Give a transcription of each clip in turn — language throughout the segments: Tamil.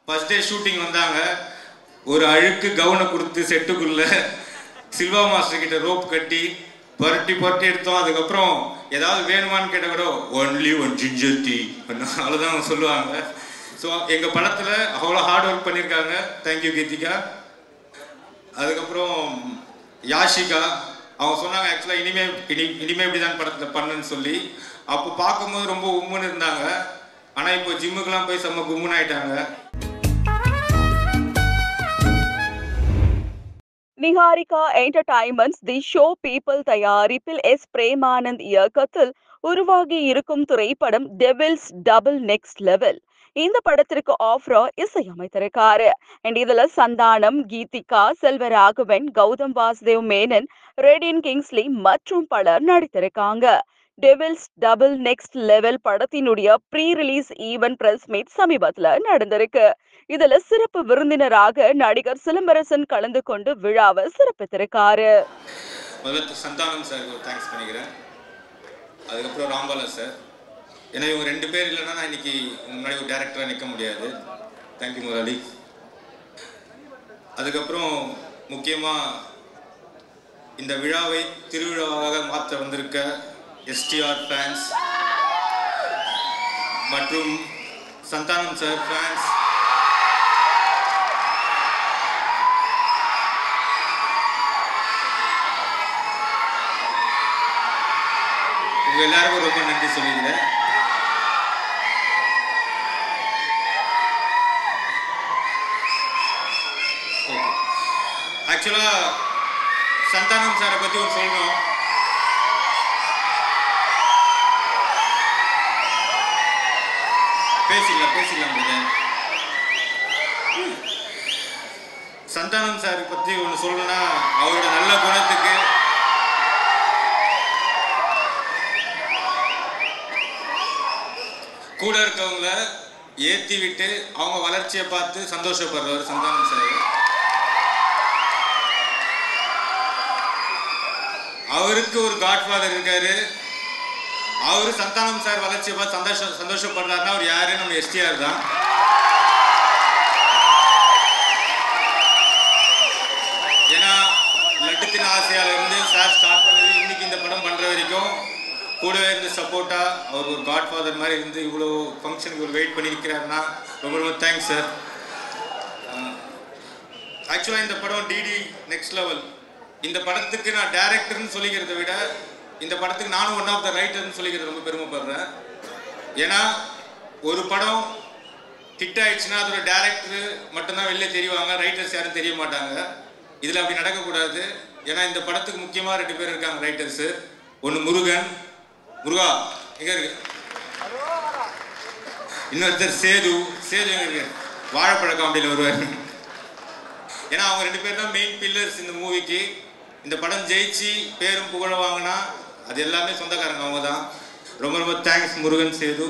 ஃபர்ஸ்ட் டே ஷூட்டிங் வந்தாங்க. ஒரு அழுக்கு கவுனை கொடுத்து செட்டுக்குள்ள சில்வா மாஸ்டர் கிட்ட ரோப் கட்டி புரட்டி எடுத்தோம். அதுக்கப்புறம் ஏதாவது வேணுமான்னு கேட்ட கூட ஒன்லி ஒன் ஜிஞ்சர் டீ அவ்வளோதான் அவங்க சொல்லுவாங்க. ஸோ எங்கள் படத்தில் அவ்வளோ ஹார்ட் ஒர்க் பண்ணியிருக்காங்க. தேங்க்யூ கீதிகா. அதுக்கப்புறம் யாஷிகா அவங்க சொன்னாங்க ஆக்சுவலாக இனிமே இப்படி தான் படத்தில் பண்ணுன்னு சொல்லி. அப்போ பார்க்கும்போது ரொம்ப உம்முன்னு இருந்தாங்க. ஆனால் இப்போ ஜிம்முக்கெல்லாம் போய் செம்ம கும்முன்னு ஆயிட்டாங்க. Niharika entertainments the show people தயாரிப்பில் எஸ் பிரேமானந்த் இயக்கத்தில் உருவாகி இருக்கும் திரைப்படம் டெவில்ஸ் டபுள் நெக்ஸ்ட் லெவல். இந்த படத்திற்கு ஆஃப்ரா இசையமைத்திருக்காரு. அண்ட் இதுல சந்தானம், கீதிகா, செல்வராகவன், கௌதம் வாசுதேவ் மேனன், ரெடின் கிங்ஸ்லி மற்றும் பலர் நடித்திருக்காங்க. டெவில்ஸ் டபுள் நெக்ஸ்ட் லெவல் படத்தினுடைய pre release event press meet சமீபத்துல நடந்திருக்கு. இதுல சிறப்பு விருந்தினராக நடிகர் சிலம்பரசன் கலந்து கொண்டு விழாவை சிறப்பித்திருக்காரு. முதல்ல சந்தானம் சார் தேங்க்ஸ் பண்ணிக்கிறேன். அதுக்கப்புறம் ராம்பாலா சார். ஏன்னா இவங்க 2 பேர் இல்லைன்னா நான் இன்னைக்கு முன்னாடி ஒரு டேரக்டராக நிற்க முடியாது. தேங்க்யூ முரளி. அதுக்கப்புறம் முக்கியமாக இந்த விழாவை திருவிழாவாக மாற்ற வந்திருக்க எஸ்டிஆர் ஃபேன்ஸ் மற்றும் சந்தானம் சார் ஃபேன்ஸ், உங்க எல்லாருக்கும் ரொம்ப நன்றி சொல்லிக்கிறேன். ஆக்சுவலா சந்தானம் சாரை பத்தி ஒரு சொல்லணும். பேசிக்கலாம். சந்தானம் சார் பத்தி ஒன்று சொல்லணும்னா அவரோட நல்ல குணத்துக்கு கூட இருக்கவங்கள ஏற்றி விட்டு அவங்க வளர்ச்சியை பார்த்து சந்தோஷப்படுறவர் சந்தானம் சார். அவருக்கு ஒரு காட்ஃபாதர் இருக்காரு. அவரு சந்தானம் சார் வளர்ச்சியை பார்த்து சந்தோஷப்படுறாருன்னா அவர் யாரு? நம்ம எஸ்டிஆர் தான். ஏன்னா லட்டுத்தின் ஆசையால இருந்து சார் ஸ்டார்ட் பண்ணது இன்னைக்கு இந்த படம் பண்ற வரைக்கும் கூடவே இருந்து சப்போர்ட்டா அவர் ஒரு காட்ஃபாதர் மாதிரி இருந்து இவ்வளோ ஃபங்க்ஷனுக்கு ஒரு வெயிட் பண்ணி நிற்கிறாருன்னா ரொம்ப ரொம்ப தேங்க்ஸ் சார். ஆக்சுவலாக இந்த படம் டிடி நெக்ஸ்ட் லெவல். இந்த படத்துக்கு நான் டைரக்டர்னு சொல்லிக்கிறத விட இந்த படத்துக்கு நானும் ஒன் ஆஃப் த ரைட்டர்னு சொல்லிக்கிறது ரொம்ப பெருமைப்படுறேன். ஏன்னா ஒரு படம் ஹிட் ஆயிடுச்சுன்னா அதோட டைரக்டர் மட்டும்தான் வெளில தெரிவாங்க, ரைட்டர்ஸ் யாரும் தெரிய மாட்டாங்க. இதில் அப்படி நடக்கக்கூடாது. ஏன்னா இந்த படத்துக்கு முக்கியமாக 2 பேர் இருக்காங்க ரைட்டர்ஸு. ஒன்று முருகா எங்க இருக்கு, இன்னொருத்தர் சேது எங்க இருக்கு, வாழைப்பழ காமெடியில் வருவார். ஏன்னா அவங்க 2 பேர் தான் மெயின் பில்லர்ஸ் இந்த மூவிக்கு. இந்த படம் ஜெயிச்சு பேரும் புகழ வாங்கினா அது எல்லாமே சொந்தக்காரங்க அவங்க தான். ரொம்ப ரொம்ப தேங்க்ஸ் முருகன், சேது.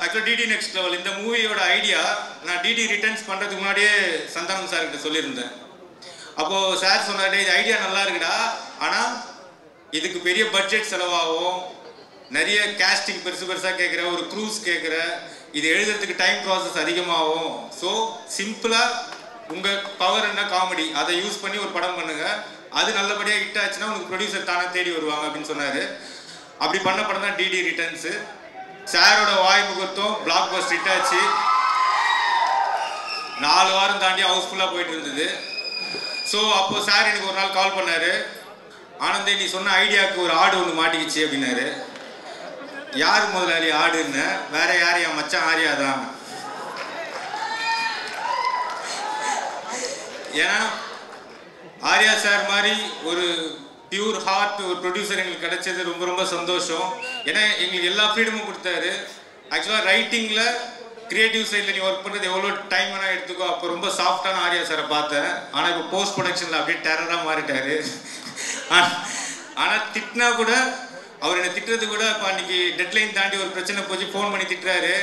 ஆக்சுவலாக டிடி நெக்ஸ்ட் லெவல் இந்த மூவியோட ஐடியா நான் டிடி ரிட்டர்ன்ஸ் பண்ணுறதுக்கு முன்னாடியே சந்தானம் சார் கிட்ட சொல்லியிருந்தேன். அப்போது சார் சொன்னார், இது ஐடியா நல்லா இருக்குடா, ஆனால் இதுக்கு பெரிய பட்ஜெட் செலவாகும், நிறைய கேஸ்டிங் பெருசாக கேட்குற, ஒரு க்ரூஸ் கேட்குற, இது எழுதுறதுக்கு டைம் ப்ராசஸ் அதிகமாகும். ஸோ சிம்பிளாக உங்கள் பவர் என்ன காமெடி அதை யூஸ் பண்ணி ஒரு படம் பண்ணுங்க, அது நல்லபடியாக ஹிட் ஆச்சுன்னா உங்களுக்கு ப்ரொடியூசர் தானே தேடி வருவாங்க அப்படின்னு சொன்னார். அப்படி பண்ண படம் தான் டிடி ரிட்டர்ன்ஸு. சாரோட வாய் முகத்தும் பிளாக் பஸ்டர் ஹிட் ஆச்சு. 4 வாரம் தாண்டி ஹவுஸ்ஃபுல்லாக போயிட்டு இருந்தது. ஸோ அப்போது சார் எனக்கு ஒரு நாள் கால் பண்ணார். ஆனந்தே நீ சொன்ன ஐடியாவுக்கு ஒரு ஆடு ஒன்று மாட்டிக்கிச்சு அப்படின்னாரு. யார் முதலாளி ஆடுன்னு? வேற யார், என் மச்சான் ஆரியா தான். ஏன்னா ஆர்யா சார் மாதிரி ஒரு பியூர் ஹார்ட் ஒரு ப்ரொடியூசர் எங்களுக்கு கிடைச்சது ரொம்ப ரொம்ப சந்தோஷம். ஏன்னா எங்களுக்கு எல்லா ஃப்ரீடமும் கொடுத்தாரு. ஆக்சுவலாக ரைட்டிங்கில் கிரியேட்டிவ் சைடில் நீ ஒர்க் பண்ணுறது எவ்வளோ டைம் வேணால் எடுத்துக்கோ. அப்போ ரொம்ப சாஃப்டான ஆர்யா சாரை பார்த்தேன். ஆனால் இப்போ போஸ்ட் ப்ரொடக்ஷனில் அப்படியே டெரராக மாறிட்டாரு. ஆனால் திட்டினா கூட அவர் என்னை திட்டுறது கூட இப்போ அன்றைக்கி டெட்லைன் தாண்டி ஒரு பிரச்சனை போச்சு ஃபோன் பண்ணி திட்டுறாரு.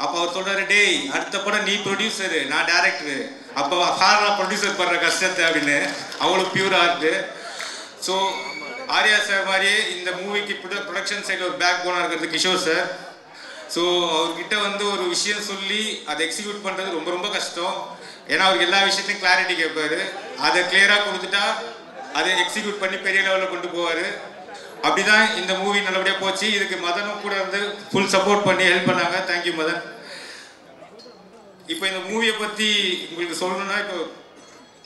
அப்போ அவர் சொல்கிறாரு, டேய் அடுத்த படம் நீ ப்ரொடியூசரு நான் டேரக்டரு, அப்போ ஹாரா ப்ரொடியூசர் பண்ணுற கஷ்டத்தை அப்படின்னு. அவ்வளோ pure art. So Arya sir மாதிரியே இந்த மூவிக்கு ப்ரொடக்ஷன் சைடில் ஒரு பேக் போனாக இருக்கிறது கிஷோர் சார். ஸோ அவர்கிட்ட வந்து ஒரு விஷயம் சொல்லி அதை எக்ஸிக்யூட் பண்ணுறது ரொம்ப ரொம்ப கஷ்டம். ஏன்னா அவருக்கு எல்லா விஷயத்தையும் கிளாரிட்டி கேட்பாரு. அதை கிளியராக கொடுத்துட்டா அதை எக்ஸிக்யூட் பண்ணி பெரிய லெவலில் கொண்டு போவார். அப்படிதான் இந்த மூவி நல்லபடியாக போச்சு. இதுக்கு மதனும் கூட வந்து ஃபுல் சப்போர்ட் பண்ணி ஹெல்ப் பண்ணாங்க. தேங்க்யூ மதன். இப்போ இந்த மூவியை பற்றி உங்களுக்கு சொல்லணும்னா, இப்போ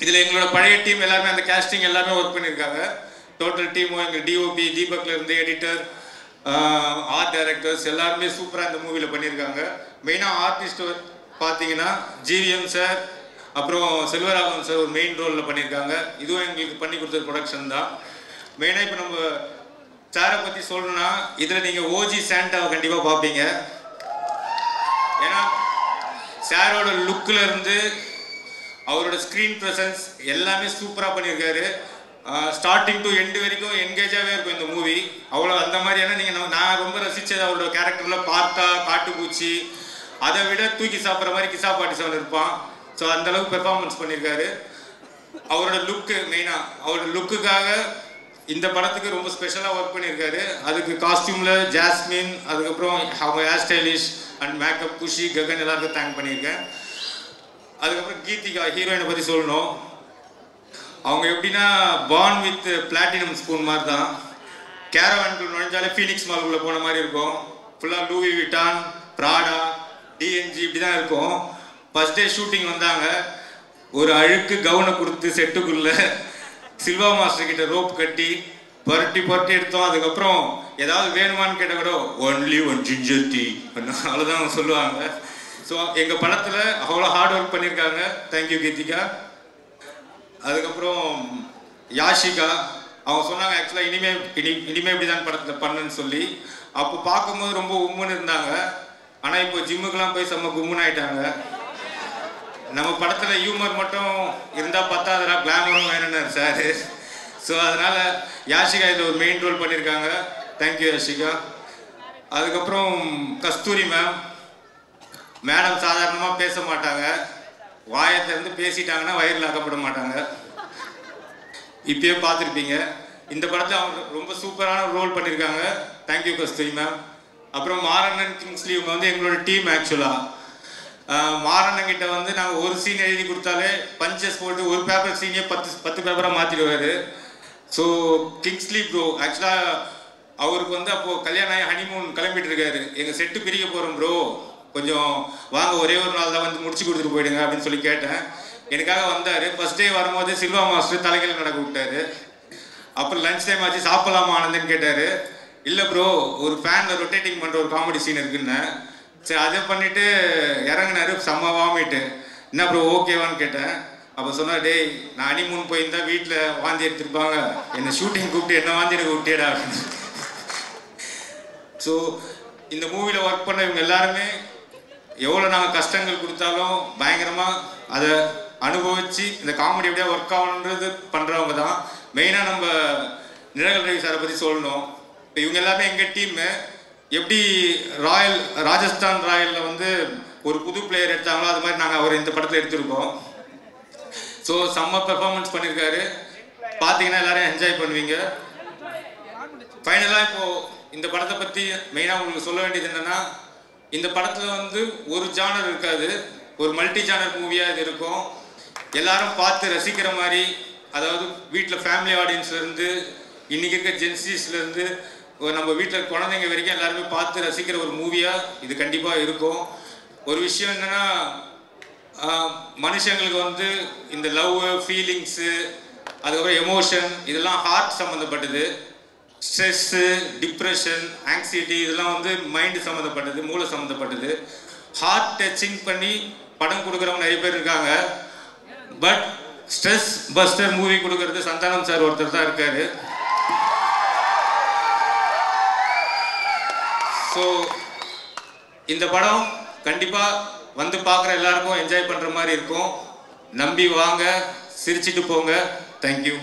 இதில் எங்களோட பழைய டீம் எல்லாருமே அந்த கேஸ்டிங் எல்லாமே ஒர்க் பண்ணியிருக்காங்க. டோட்டல் டீமும் எங்கள் டிஓபி தீபக்லேருந்து எடிட்டர், ஆர்ட் டைரக்டர்ஸ் எல்லாருமே சூப்பராக இந்த மூவியில் பண்ணியிருக்காங்க. மெயினாக ஆர்டிஸ்ட் பார்த்தீங்கன்னா ஜிவிஎம் சார், அப்புறம் செல்வராகவன் சார் ஒரு மெயின் ரோலில் பண்ணியிருக்காங்க. இதுவும் எங்களுக்கு பண்ணி கொடுத்த ப்ரொடக்ஷன் தான். மெயினாக இப்போ நம்ம சாரை பற்றி சொல்லணும்னா, இதில் நீங்கள் ஓஜி சாண்டாவை கண்டிப்பாக பார்ப்பீங்க. ஏன்னா சாரோட லுக்கில் இருந்து அவரோட ஸ்க்ரீன் ப்ரெசன்ஸ் எல்லாமே சூப்பராக பண்ணியிருக்காரு. ஸ்டார்டிங் டு எண்டு வரைக்கும் என்கேஜாகவே இருக்கும் இந்த மூவி. அவ்வளோ அந்த மாதிரியான நீங்கள் நான் ரொம்ப ரசித்தது அவரோட கேரக்டரில் பார்த்தா காட்டுப்பூச்சி, அதை விட தூக்கி சாப்பிட்ற மாதிரி கிசா பாட்டி சார் இருப்பான். ஸோ அந்தளவுக்கு பெர்ஃபார்மன்ஸ் பண்ணியிருக்காரு. அவரோட லுக்கு மெயினாக அவரோட லுக்குக்காக இந்த படத்துக்கு ரொம்ப ஸ்பெஷலாக ஒர்க் பண்ணியிருக்காரு. அதுக்கு காஸ்டியூமில் ஜாஸ்மின், அதுக்கப்புறம் அவங்க ஹேர் ஸ்டைலிஷ் அண்ட் மேக்கப் குஷி ககன் எல்லாருக்கும் தேங்க் பண்ணியிருக்கேன். அதுக்கப்புறம் கீதிகா ஹீரோயினை பற்றி சொல்லணும். அவங்க எப்படின்னா பார்ன் வித் பிளாட்டினம் ஸ்பூன் மாதிரி தான். கேரவானுக்குள்ள நுழைஞ்சாலே ஃபீனிக்ஸ் மால்குள்ளே போன மாதிரி இருக்கும். ஃபுல்லாக லூவி விட்டான், ப்ராடா, டிஎன்ஜி இப்படி தான் இருக்கும். ஃபர்ஸ்ட் டே ஷூட்டிங் வந்தாங்க. ஒரு அழுக்கு கவுனை கொடுத்து செட்டுக்குள்ளே சில்வா மாஸ்டர் கிட்ட ரோப் கட்டி புரட்டி எடுத்தோம். அதுக்கப்புறம் ஏதாவது வேணுமான்னு கேட்டால் கூட ஒன்லி ஒன் ஜிஞ்சர் டீ அவ்வளோதான் அவங்க சொல்லுவாங்க. ஸோ எங்கள் படத்தில் அவ்வளோ ஹார்ட் ஒர்க் பண்ணியிருக்காங்க. தேங்க்யூ கீதிகா. அதுக்கப்புறம் யாஷிகா அவங்க சொன்னாங்க ஆக்சுவலாக இனிமே இப்படி தான் படத்தில் பண்ணுன்னு சொல்லி. அப்போ பார்க்கும்போது ரொம்ப உம்முன்னு இருந்தாங்க. ஆனால் இப்போ ஜிம்முக்கெலாம் போய் செம்ம கும்முன்னு ஆயிட்டாங்க. நம்ம படத்தில் ஹியூமர் மட்டும் இருந்தால் பத்தாதரா கிளாமரும் வேணும்னார் சார். ஸோ அதனால் யாஷிகா இதில் ஒரு மெயின் ரோல் பண்ணியிருக்காங்க. தேங்க்யூ யாஷிகா. அதுக்கப்புறம் கஸ்தூரி மேடம் சாதாரணமாக பேச மாட்டாங்க. வாயத்திலேருந்து பேசிட்டாங்கன்னா வயிறில் அகப்பட மாட்டாங்க. இப்பயே பார்த்துருப்பீங்க. இந்த படத்தில் அவங்க ரொம்ப சூப்பரான ரோல் பண்ணியிருக்காங்க. தேங்க்யூ கஸ்தூரி மேம். அப்புறம் மாரண்ணன் கிங்ஸ்லி இவங்க வந்து எங்களோட டீம். ஆக்சுவலாக மாரண்ணங்கிட்ட வந்து நாங்கள் ஒரு சீன் எழுதி கொடுத்தாலே பஞ்சஸ் போட்டு ஒரு பேப்பர் சீனே 10 பேப்பராக மாற்றிடுவார். ஸோ கிங்ஸ்லி ப்ரோ ஆக்சுவலாக அவருக்கு வந்து அப்போது கல்யாணம் ஆகி ஹனிமூன் கிளம்பிட்டு இருக்காரு. எங்கள் செட்டு பிரிக்க போகிறோம் ப்ரோ, கொஞ்சம் வாங்க ஒரே ஒரு நாள் தான் வந்து முடிச்சு கொடுத்துட்டு போயிடுங்க அப்படின்னு சொல்லி கேட்டேன். எனக்காக வந்தார். ஃபர்ஸ்ட் டே வரும்போது சில்வா மாஸ்டர் தலைகள் நடக்க விட்டாரு. அப்புறம் லஞ்ச் டைம் ஆச்சு, சாப்பிடலாமா ஆனந்தன்னு கேட்டார். இல்லை ப்ரோ, ஒரு ஃபேனில் ரொட்டேட்டிங் பண்ணுற ஒரு காமெடி சீன் இருக்குன்னு. சரி அதை பண்ணிவிட்டு இறங்கினாரு. செம்ம வாமிட்டு. என்ன ப்ரோ ஓகேவான்னு கேட்டேன். அப்போ சொன்னார், டேய் நான் ஹனிமூன் போயிருந்தா வீட்டில் வாந்தி எடுத்துருப்பாங்க, என்னை ஷூட்டிங் கூப்பிட்டு என்ன வாந்தி எனக்கு விட்டேடா அப்படின்னு. ஸோ இந்த மூவியில் ஒர்க் பண்ண இவங்க எல்லாருமே எவ்வளோ நாங்கள் கஷ்டங்கள் கொடுத்தாலும் பயங்கரமாக அதை அனுபவித்து இந்த காமெடி எப்படியா ஒர்க் ஆகணுன்றது பண்ணுறவங்க தான். மெயினாக நம்ம நிழல் ரவி சாரை பற்றி சொல்லணும். இப்போ இவங்க எல்லாமே எங்கள் டீம்மு. எப்படி ராஜஸ்தான் ராயலில் வந்து ஒரு புது பிளேயர் எடுத்தாங்களோ அது மாதிரி நாங்கள் அவர் இந்த படத்தில் எடுத்திருக்கோம். ஸோ செம்ம பெர்ஃபார்மன்ஸ் பண்ணியிருக்காரு. பார்த்தீங்கன்னா எல்லாரும் என்ஜாய் பண்ணுவீங்க. ஃபைனலாக இப்போது இந்த படத்தை பற்றி மெயினாக உங்களுக்கு சொல்ல வேண்டியது என்னென்னா, இந்த படத்தில் வந்து ஒரு ஜானர் இருக்காது, ஒரு மல்டி ஜானர் மூவியாக இது இருக்கும். எல்லாரும் பார்த்து ரசிக்கிற மாதிரி, அதாவது வீட்டில் ஃபேமிலி ஆடியன்ஸ்லேருந்து இன்றைக்கி இருக்க ஜென்சிஸ்லேருந்து நம்ம வீட்டில் குழந்தைங்க வரைக்கும் எல்லாருமே பார்த்து ரசிக்கிற ஒரு மூவியாக இது கண்டிப்பாக இருக்கும். ஒரு விஷயம் என்னென்னா, மனுஷங்களுக்கு வந்து இந்த லவ், ஃபீலிங்ஸு, அதுக்கப்புறம் எமோஷன் இதெல்லாம் ஹார்ட் சம்மந்தப்பட்டது. ஸ்ட்ரெஸ்ஸு, டிப்ரெஷன், ஆங்ஸைட்டி இதெல்லாம் வந்து மைண்டு சம்மந்தப்பட்டது, மூளை சம்மந்தப்பட்டது. ஹார்ட் டச்சிங் பண்ணி படம் கொடுக்குறவங்க நிறைய பேர் இருக்காங்க. பட் ஸ்ட்ரெஸ் பஸ்டர் மூவி கொடுக்கறது சந்தானம் சார் ஒருத்தர் தான் இருக்காரு. ஸோ இந்த படம் கண்டிப்பாக வந்து பார்க்குற எல்லாருக்கும் என்ஜாய் பண்ணுற மாதிரி இருக்கும். நம்பி வாங்க, சிரிச்சிட்டு போங்க. தேங்க்யூ.